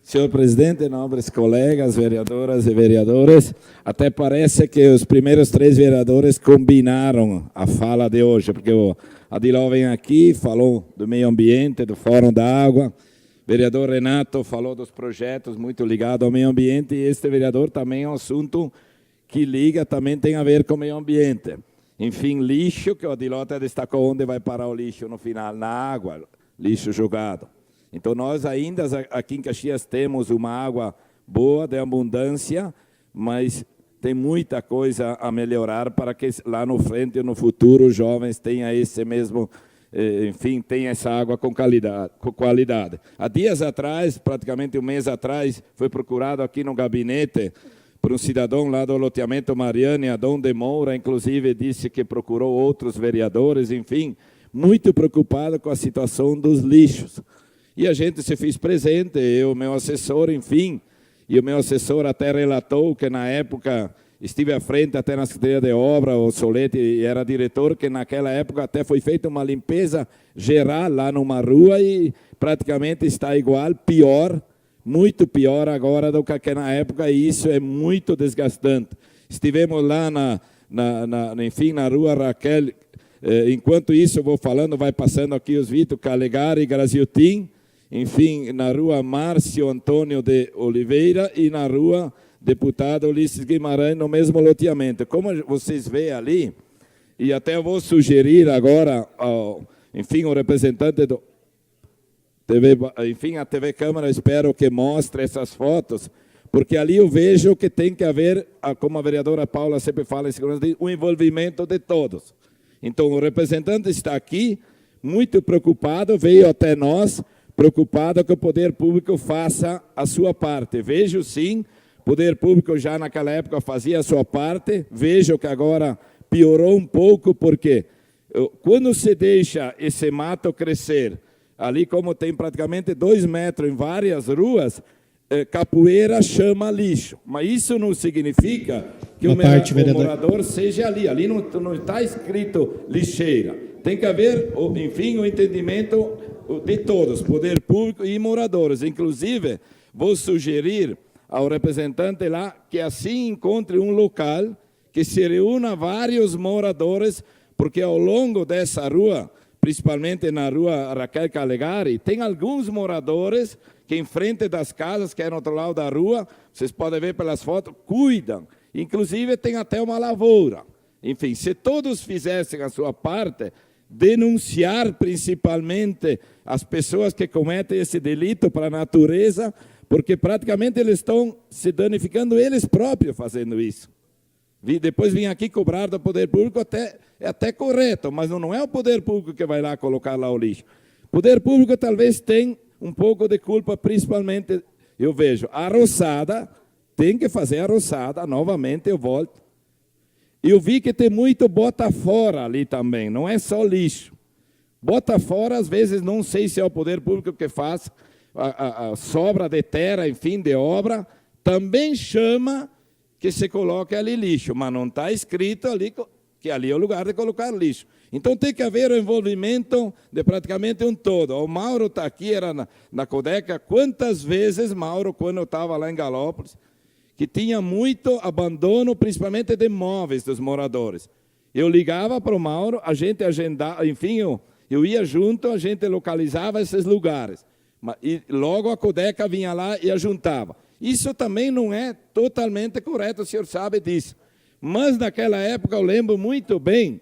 Senhor presidente, nobres colegas, vereadoras e vereadores, até parece que os primeiros 3 vereadores combinaram a fala de hoje, porque o Adiló vem aqui, falou do meio ambiente, do Fórum da Água, o vereador Renato falou dos projetos muito ligados ao meio ambiente, e este vereador também é um assunto que liga, também tem a ver com o meio ambiente. Enfim, lixo, que o Adiló até destacou onde vai parar o lixo no final, na água, lixo jogado. Então, nós ainda aqui em Caxias temos uma água boa, de abundância, mas tem muita coisa a melhorar para que lá no frente, no futuro, os jovens tenham esse mesmo, enfim, tenham essa água com qualidade. Há dias atrás, praticamente um mês atrás, foi procurado aqui no gabinete por um cidadão lá do loteamento Mariane, Adão de Moura, inclusive disse que procurou outros vereadores, enfim, muito preocupado com a situação dos lixos. E a gente se fez presente, eu, meu assessor, enfim, e o meu assessor até relatou que na época estive à frente até na Secretaria de Obra, o Solete era diretor, que naquela época até foi feita uma limpeza geral lá numa rua e praticamente está igual, pior, muito pior agora do que na época, e isso é muito desgastante. Estivemos lá enfim, na rua Raquel, enquanto isso eu vou falando, vai passando aqui os Vitor Calegari e Graziotin, enfim, na rua Márcio Antônio de Oliveira e na rua Deputado Ulisses Guimarães, no mesmo loteamento. Como vocês veem ali, e até eu vou sugerir agora, enfim, o representante do TV, enfim, a TV Câmara, espero que mostre essas fotos, porque ali eu vejo que tem que haver, como a vereadora Paula sempre fala em segurança, o envolvimento de todos. Então, o representante está aqui, muito preocupado, veio até nós, preocupado que o poder público faça a sua parte. Vejo, sim, o poder público já naquela época fazia a sua parte, vejo que agora piorou um pouco, porque quando se deixa esse mato crescer, ali como tem praticamente 2 metros em várias ruas, capoeira chama lixo. Mas isso não significa que o morador seja ali. Ali não está escrito lixeira. Tem que haver, enfim, o entendimento de todos, poder público e moradores. Inclusive, vou sugerir ao representante lá que assim encontre um local que se reúna vários moradores, porque ao longo dessa rua, principalmente na rua Raquel Calegari, tem alguns moradores que em frente das casas, que é no outro lado da rua, vocês podem ver pelas fotos, cuidam. Inclusive tem até uma lavoura. Enfim, se todos fizessem a sua parte, denunciar principalmente as pessoas que cometem esse delito para a natureza, porque praticamente eles estão se danificando eles próprios fazendo isso. Depois vim aqui cobrar do poder público, é até correto, mas não é o poder público que vai lá colocar lá o lixo. O poder público talvez tenha um pouco de culpa, principalmente, eu vejo, a roçada, tem que fazer a roçada, novamente eu volto. Eu vi que tem muito bota fora ali também, não é só lixo. Bota fora, às vezes, não sei se é o poder público que faz a sobra de terra, enfim, de obra, também chama que se coloque ali lixo, mas não está escrito ali que ali é o lugar de colocar lixo. Então tem que haver o envolvimento de praticamente um todo. O Mauro está aqui, era na Codeca. Quantas vezes, Mauro, quando eu estava lá em Galópolis, que tinha muito abandono, principalmente de imóveis dos moradores. Eu ligava para o Mauro, a gente agendava, enfim, eu ia junto, a gente localizava esses lugares. E logo a Codeca vinha lá e ajuntava. Isso também não é totalmente correto, o senhor sabe disso. Mas naquela época eu lembro muito bem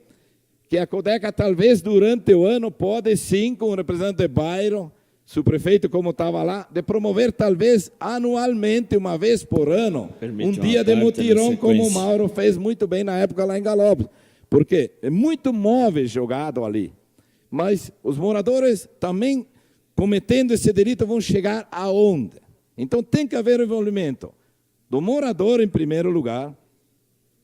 que a Codeca talvez durante o ano pode sim, com o representante de bairro, se o prefeito como estava lá, de promover talvez anualmente, uma vez por ano, um dia de mutirão, como o Mauro fez muito bem na época lá em Galópolis. Porque é muito móvel jogado ali. Mas os moradores também, cometendo esse delito, vão chegar aonde? Então tem que haver o envolvimento do morador em primeiro lugar,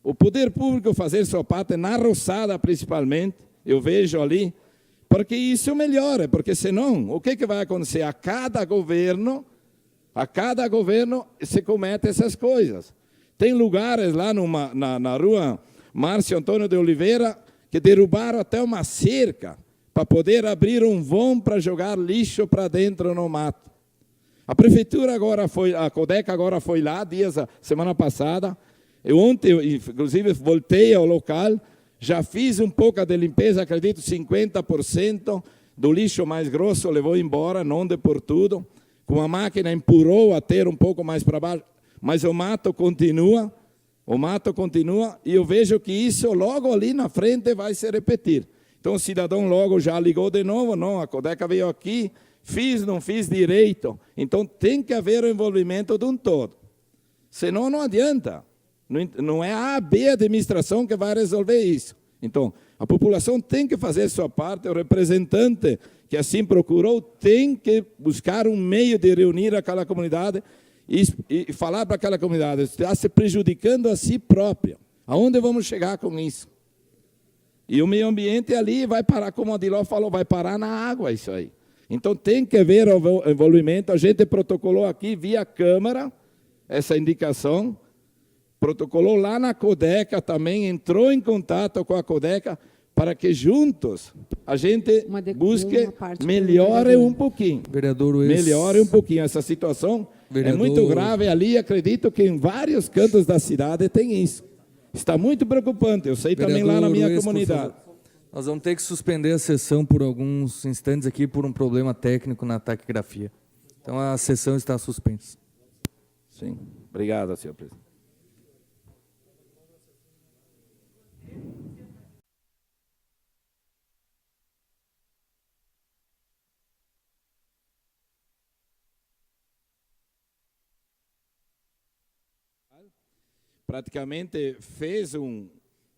o poder público fazer sua parte, na roçada principalmente, eu vejo ali, porque isso melhora, porque senão, o que vai acontecer? A cada governo se comete essas coisas. Tem lugares lá na rua Márcio Antônio de Oliveira que derrubaram até uma cerca para poder abrir um vão para jogar lixo para dentro no mato. A prefeitura agora foi, a Codeca agora foi lá, semana passada, eu ontem, inclusive, voltei ao local, já fiz um pouco de limpeza, acredito 50% do lixo mais grosso levou embora, não de por tudo, com a máquina empurrou até um pouco mais para baixo, mas o mato continua, e eu vejo que isso logo ali na frente vai se repetir. Então o cidadão logo já ligou de novo, não, a Codeca veio aqui, não fiz direito. Então tem que haver o envolvimento de um todo. Senão não adianta. Não é a B administração que vai resolver isso. Então, a população tem que fazer sua parte, o representante que assim procurou tem que buscar um meio de reunir aquela comunidade e falar para aquela comunidade, está se prejudicando a si própria. Aonde vamos chegar com isso? E o meio ambiente ali vai parar, como a Adiló falou, vai parar na água isso aí. Então tem que haver o envolvimento, a gente protocolou aqui via Câmara, essa indicação, protocolou lá na Codeca também, entrou em contato com a Codeca, para que juntos a gente busque, melhore um pouquinho. Melhore um pouquinho. Essa situação é muito grave ali, acredito que em vários cantos da cidade tem isso. Está muito preocupante, eu sei também lá na minha comunidade. Nós vamos ter que suspender a sessão por alguns instantes aqui por um problema técnico na taquigrafia. Então a sessão está suspensa. Sim, obrigado, senhor presidente. Praticamente fez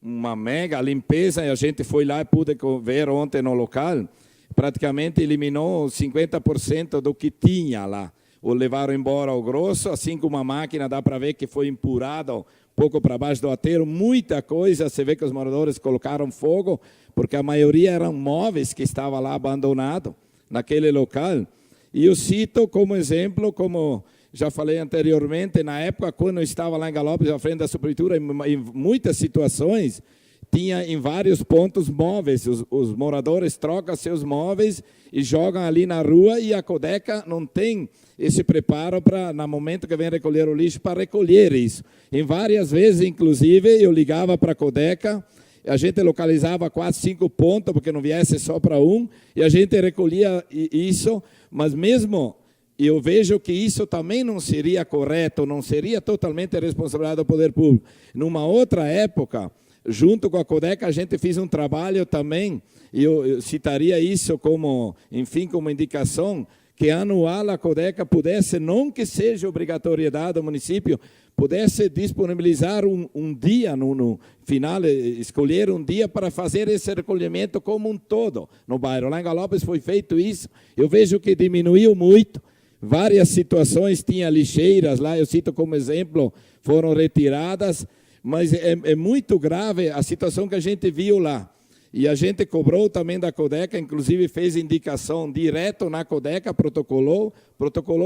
uma mega limpeza e a gente foi lá e pude ver ontem no local, praticamente eliminou 50% do que tinha lá. O levaram embora o grosso, assim como a máquina, dá para ver que foi empurrada um pouco para baixo do aterro, muita coisa, você vê que os moradores colocaram fogo, porque a maioria eram móveis que estavam lá abandonados naquele local. E eu cito como exemplo, como já falei anteriormente, na época, quando eu estava lá em Galópolis, à frente da subprefeitura, em muitas situações, tinha em vários pontos móveis. Os moradores trocam seus móveis e jogam ali na rua, e a Codeca não tem esse preparo para, no momento que vem recolher o lixo, para recolher isso. Em várias vezes, inclusive, eu ligava para a Codeca, a gente localizava 4, 5 pontos, porque não viesse só para um, e a gente recolhia isso, mas mesmo... E eu vejo que isso também não seria correto, não seria totalmente responsabilidade do poder público. Numa outra época, junto com a Codeca, a gente fez um trabalho também, e eu citaria isso como, enfim, como indicação, que anual a Codeca pudesse, não que seja obrigatoriedade do município, pudesse disponibilizar um dia, no final, escolher um dia para fazer esse recolhimento como um todo no bairro. Lá em Galópolis foi feito isso, eu vejo que diminuiu muito. Várias situações, tinha lixeiras lá, eu cito como exemplo, foram retiradas, mas é muito grave a situação que a gente viu lá. E a gente cobrou também da Codeca, inclusive fez indicação direto na Codeca, protocolou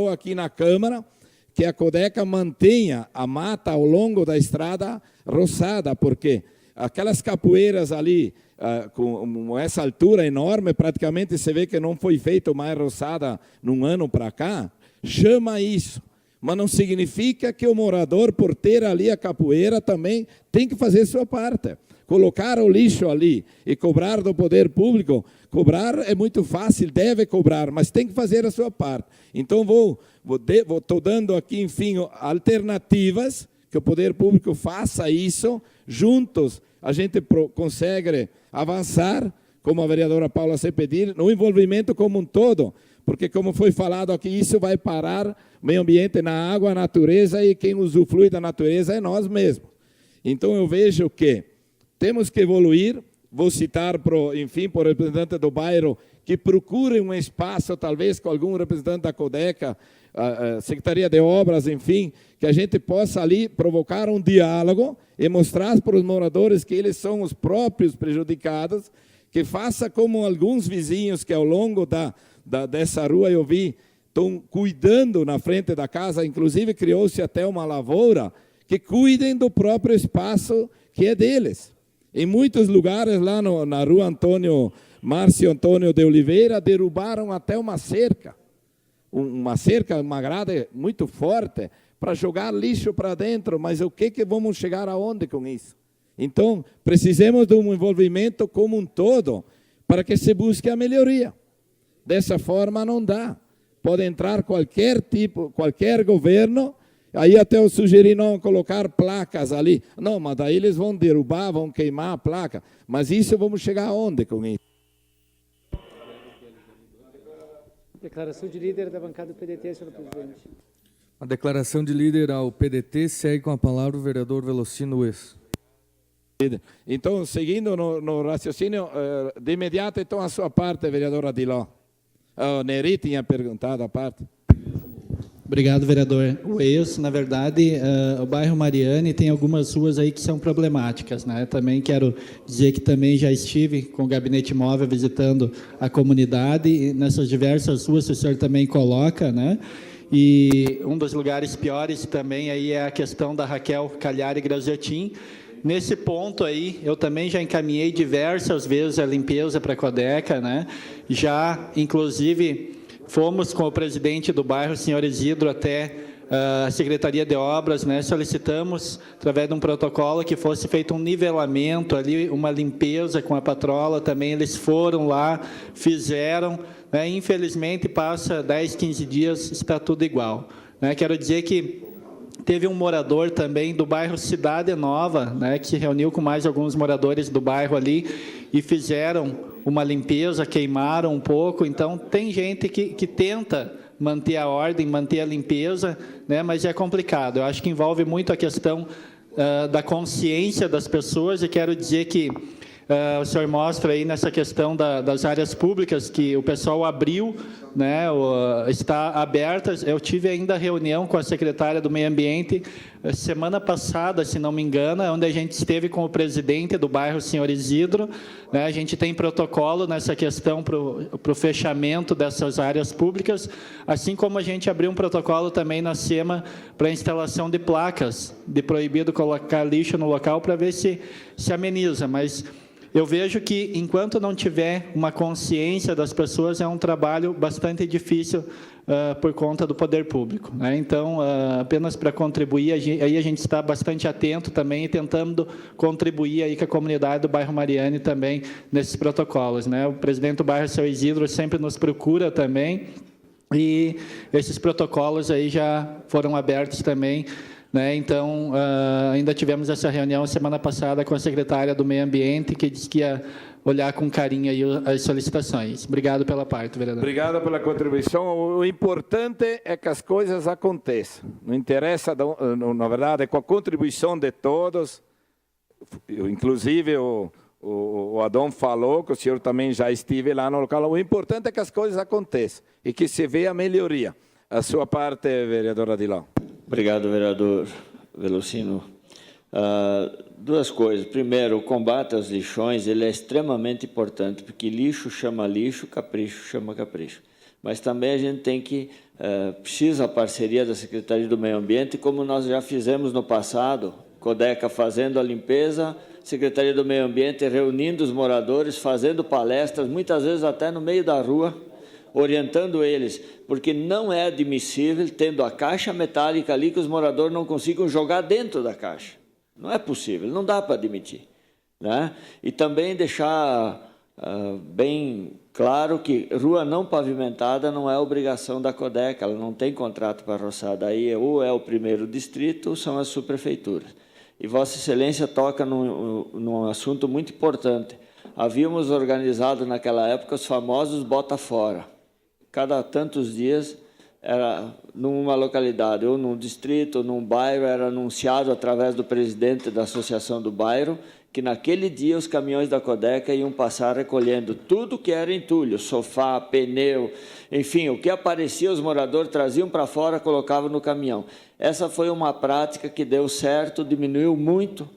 aqui na Câmara, que a Codeca mantenha a mata ao longo da estrada roçada, porque aquelas capoeiras ali, com essa altura enorme, praticamente você vê que não foi feito mais roçada num ano para cá, chama isso. Mas não significa que o morador, por ter ali a capoeira, também tem que fazer sua parte. Colocar o lixo ali e cobrar do poder público, cobrar é muito fácil, deve cobrar, mas tem que fazer a sua parte. Então, estou dando aqui, enfim, alternativas, que o poder público faça isso, juntos a gente consegue avançar, como a vereadora Paula se pedir, no envolvimento como um todo, porque como foi falado aqui, isso vai parar o meio ambiente na água, a natureza, e quem usufrui da natureza é nós mesmos. Então eu vejo que temos que evoluir, vou citar, enfim, por representante do bairro, que procure um espaço, talvez com algum representante da Codeca, a Secretaria de Obras, enfim, que a gente possa ali provocar um diálogo e mostrar para os moradores que eles são os próprios prejudicados, que faça como alguns vizinhos que ao longo dessa rua eu vi, estão cuidando na frente da casa, inclusive criou-se até uma lavoura, que cuidem do próprio espaço que é deles. Em muitos lugares lá na rua Márcio Antônio de Oliveira, derrubaram até uma cerca, uma cerca, uma grade muito forte para jogar lixo para dentro, mas o que vamos chegar aonde com isso? Então, precisamos de um envolvimento como um todo para que se busque a melhoria. Dessa forma não dá. Pode entrar qualquer tipo, qualquer governo, aí até eu sugeri não colocar placas ali. Não, mas daí eles vão derrubar, vão queimar a placa. Mas isso vamos chegar aonde com isso? Declaração de líder da bancada do PDT, senhor presidente. A declaração de líder ao PDT segue com a palavra o vereador Velocino Ues. Então, seguindo no raciocínio, de imediato, então, a sua parte, vereador Adiló. O Neri tinha perguntado a parte. Obrigado, vereador. Na verdade, o bairro Mariane tem algumas ruas aí que são problemáticas, né? Também quero dizer que também já estive com o gabinete móvel visitando a comunidade e nessas diversas ruas o senhor também coloca, né? E um dos lugares piores também aí é a questão da Raquel Calhari Graziotin. Nesse ponto aí, eu também já encaminhei diversas vezes a limpeza para a Codeca, né? Já, inclusive, fomos com o presidente do bairro, o senhor Isidro, até a Secretaria de Obras, né? Solicitamos, através de um protocolo, que fosse feito um nivelamento ali, uma limpeza com a patrola também. Eles foram lá, fizeram, né? Infelizmente, passa 10, 15 dias, está tudo igual, né? Quero dizer que teve um morador também do bairro Cidade Nova, né, que se reuniu com mais alguns moradores do bairro ali e fizeram uma limpeza, queimaram um pouco. Então, tem gente que tenta manter a ordem, manter a limpeza, né, mas é complicado. Eu acho que envolve muito a questão da consciência das pessoas, e quero dizer que o senhor mostra aí nessa questão das áreas públicas que o pessoal abriu, né, está aberta. Eu tive ainda reunião com a secretária do Meio Ambiente semana passada, se não me engano, onde a gente esteve com o presidente do bairro, o senhor Isidro, né. A gente tem protocolo nessa questão para o fechamento dessas áreas públicas, assim como a gente abriu um protocolo também na SEMA para a instalação de placas de proibido colocar lixo no local, para ver se ameniza, mas eu vejo que, enquanto não tiver uma consciência das pessoas, é um trabalho bastante difícil por conta do poder público, né? Então, apenas para contribuir, aí a gente está bastante atento também e tentando contribuir aí com a comunidade do bairro Mariane também nesses protocolos, né? O presidente do bairro, seu Isidro, sempre nos procura também, e esses protocolos aí já foram abertos também, né? Então, ainda tivemos essa reunião semana passada com a secretária do Meio Ambiente, que disse que ia olhar com carinho aí as solicitações. Obrigado pela parte, vereador. Obrigado pela contribuição. O importante é que as coisas aconteçam. Não interessa, na verdade, com a contribuição de todos, inclusive o Adão falou, que o senhor também já esteve lá no local. O importante é que as coisas aconteçam e que se veja a melhoria. A sua parte, vereadora Adiló. Obrigado, vereador Velocino. Duas coisas. Primeiro, o combate aos lixões ele é extremamente importante, porque lixo chama lixo, capricho chama capricho. Mas também a gente tem que, precisa a parceria da Secretaria do Meio Ambiente, como nós já fizemos no passado, Codeca fazendo a limpeza, Secretaria do Meio Ambiente reunindo os moradores, fazendo palestras, muitas vezes até no meio da rua, orientando eles, porque não é admissível, tendo a caixa metálica ali, que os moradores não consigam jogar dentro da caixa. Não é possível, não dá para admitir, né? E também deixar bem claro que rua não pavimentada não é obrigação da Codeca, ela não tem contrato para roçar, daí ou é o primeiro distrito ou são as subprefeituras. E Vossa Excelência toca num assunto muito importante. Havíamos organizado naquela época os famosos bota fora. Cada tantos dias, era numa localidade, ou num distrito, ou num bairro, era anunciado através do presidente da associação do bairro, que naquele dia os caminhões da Codeca iam passar recolhendo tudo que era entulho, sofá, pneu, enfim, o que aparecia, os moradores traziam para fora, colocavam no caminhão. Essa foi uma prática que deu certo, diminuiu muito,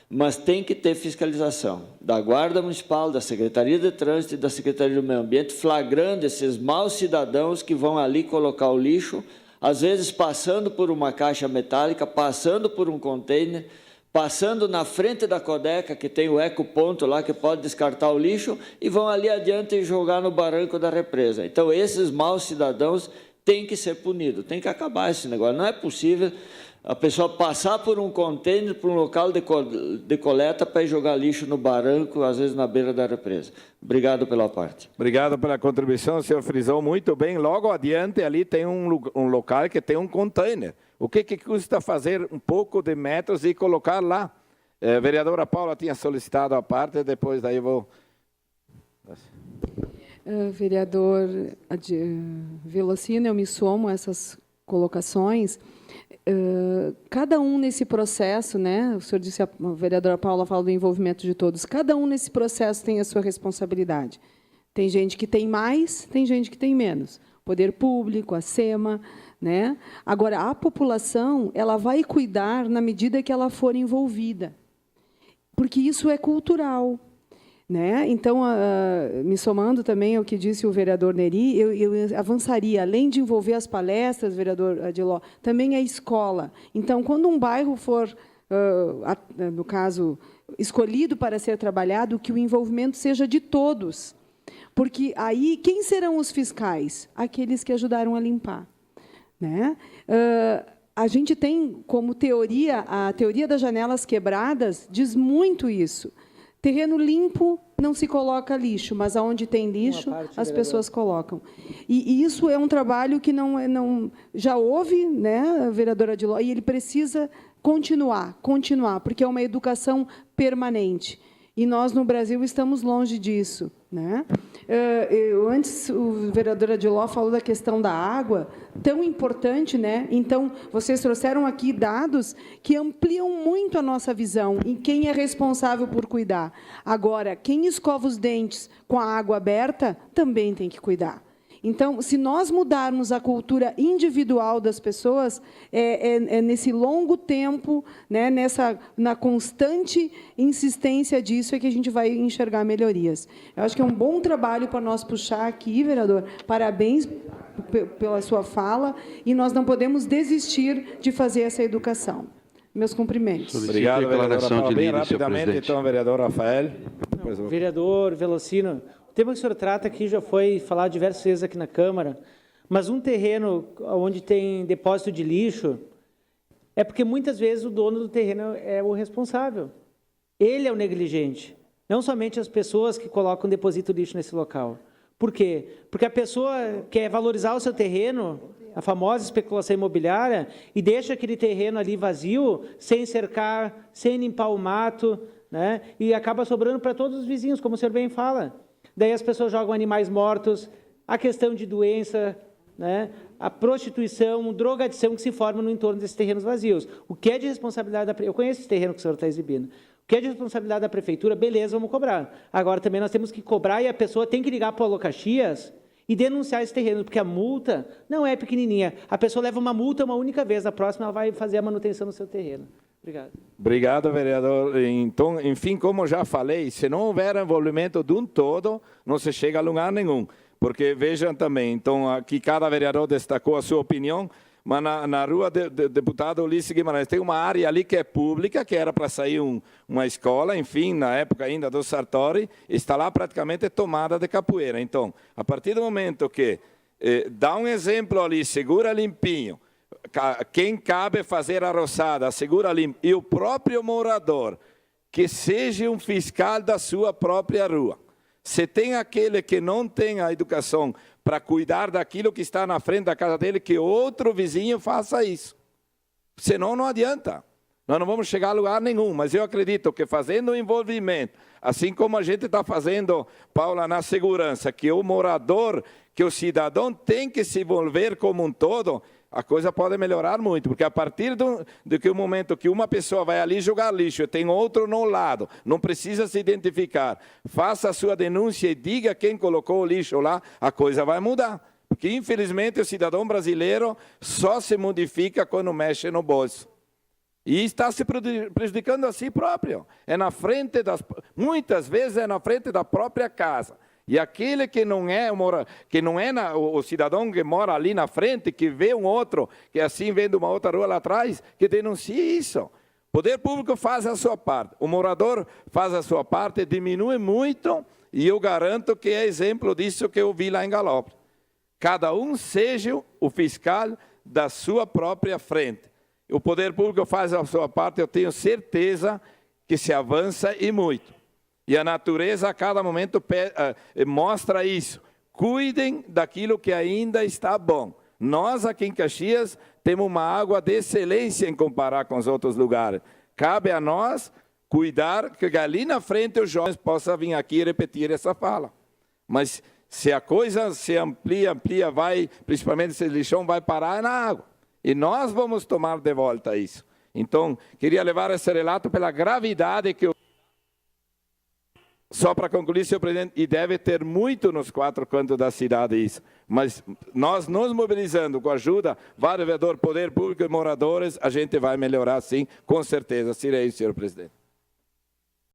mas tem que ter fiscalização da Guarda Municipal, da Secretaria de Trânsito e da Secretaria do Meio Ambiente, flagrando esses maus cidadãos que vão ali colocar o lixo, às vezes passando por uma caixa metálica, passando por um container, passando na frente da Codeca, que tem o ecoponto lá, que pode descartar o lixo, e vão ali adiante e jogar no barranco da represa. Então, esses maus cidadãos tem que ser punido, tem que acabar esse negócio. Não é possível a pessoa passar por um contêiner, por um local de coleta para ir jogar lixo no barranco, às vezes na beira da represa. Obrigado pela parte. Obrigado pela contribuição, o senhor frisou muito bem. Logo adiante, ali tem um local que tem um container. O que custa fazer um pouco de metros e colocar lá? A vereadora Paula tinha solicitado a parte, depois daí eu vou... Vereador Velocino, eu me somo a essas colocações. Cada um nesse processo, né? O senhor disse, a vereadora Paula fala do envolvimento de todos, cada um nesse processo tem a sua responsabilidade. Tem gente que tem mais, tem gente que tem menos. Poder público, a SEMA, né? Agora, a população, ela vai cuidar na medida que ela for envolvida, porque isso é cultural. Né? Então, me somando também ao que disse o vereador Neri, eu avançaria, além de envolver as palestras, vereador Adiló, também a escola. Então, quando um bairro for, no caso, escolhido para ser trabalhado, que o envolvimento seja de todos. Porque aí, quem serão os fiscais? Aqueles que ajudaram a limpar. Né? A gente tem como teoria, a teoria das janelas quebradas diz muito isso. Terreno limpo não se coloca lixo, mas aonde tem lixo, as pessoas colocam. E isso é um trabalho que não já houve, né, vereadora Adiló, e ele precisa continuar, porque é uma educação permanente. E nós, no Brasil, estamos longe disso. Né? Antes, o vereador Adiló falou da questão da água, tão importante, né? Então, vocês trouxeram aqui dados que ampliam muito a nossa visão em quem é responsável por cuidar. Agora, quem escova os dentes com a água aberta, também tem que cuidar. Então, se nós mudarmos a cultura individual das pessoas, nesse longo tempo, né, na constante insistência disso, é que a gente vai enxergar melhorias. Eu acho que é um bom trabalho para nós puxar aqui, vereador. Parabéns pela sua fala, e nós não podemos desistir de fazer essa educação. Meus cumprimentos. Obrigado, vereadora. Bem rapidamente, então, vereador Rafael. Vereador Velocino, o tema que o senhor trata aqui já foi falado diversas vezes aqui na Câmara, mas um terreno onde tem depósito de lixo, é porque muitas vezes o dono do terreno é o responsável. Ele é o negligente, não somente as pessoas que colocam, depositam lixo nesse local. Por quê? Porque a pessoa quer valorizar o seu terreno, a famosa especulação imobiliária, e deixa aquele terreno ali vazio, sem cercar, sem limpar o mato, né? E acaba sobrando para todos os vizinhos, como o senhor bem fala. Daí as pessoas jogam animais mortos, a questão de doença, né? A prostituição, drogadição que se forma no entorno desses terrenos vazios. O que é de responsabilidade da... Eu conheço esse terreno que o senhor está exibindo. O que é de responsabilidade da prefeitura, beleza, vamos cobrar. Agora também nós temos que cobrar e a pessoa tem que ligar para o Alocaxias e denunciar esse terreno, porque a multa não é pequenininha. A pessoa leva uma multa uma única vez, na próxima ela vai fazer a manutenção no seu terreno. Obrigado. Obrigado, vereador. Então, enfim, como já falei, se não houver envolvimento de um todo, não se chega a lugar nenhum. Porque vejam também, então, aqui cada vereador destacou a sua opinião, mas na rua do deputado Ulisses Guimarães tem uma área ali que é pública, que era para sair uma escola, enfim, na época ainda do Sartori, está lá praticamente tomada de capoeira. Então, a partir do momento que dá um exemplo ali, segura limpinho, quem cabe fazer a roçada, segura limpo, e o próprio morador, que seja um fiscal da sua própria rua. Se tem aquele que não tem a educação para cuidar daquilo que está na frente da casa dele, que outro vizinho faça isso. Senão não adianta. Nós não vamos chegar a lugar nenhum, mas eu acredito que fazendo o envolvimento, assim como a gente está fazendo, Paula, na segurança, que o morador, que o cidadão tem que se envolver como um todo, a coisa pode melhorar muito, porque a partir do que o momento que uma pessoa vai ali jogar lixo e tem outro no lado, não precisa se identificar, faça a sua denúncia e diga quem colocou o lixo lá, a coisa vai mudar. Porque, infelizmente, o cidadão brasileiro só se modifica quando mexe no bolso. E está se prejudicando a si próprio. Muitas vezes é na frente da própria casa. E aquele que não é o cidadão que mora ali na frente, que vê um outro, que assim vem de uma outra rua lá atrás, que denuncie isso. O poder público faz a sua parte, o morador faz a sua parte, diminui muito, e eu garanto que é exemplo disso que eu vi lá em Galópolis. cada um seja o fiscal da sua própria frente. O poder público faz a sua parte, eu tenho certeza que se avança e muito. E a natureza a cada momento mostra isso. Cuidem daquilo que ainda está bom. Nós aqui em Caxias temos uma água de excelência em comparar com os outros lugares. Cabe a nós cuidar que ali na frente os jovens possam vir aqui e repetir essa fala. Mas se a coisa se amplia, vai, principalmente esse lixão vai parar na água. E nós vamos tomar de volta isso. Então, queria levar esse relato pela gravidade que só para concluir, senhor presidente, e deve ter muito nos 4 cantos da cidade isso, mas nós nos mobilizando com a ajuda, vários vereadores, poder público e moradores, a gente vai melhorar sim, com certeza. Serei, senhor presidente.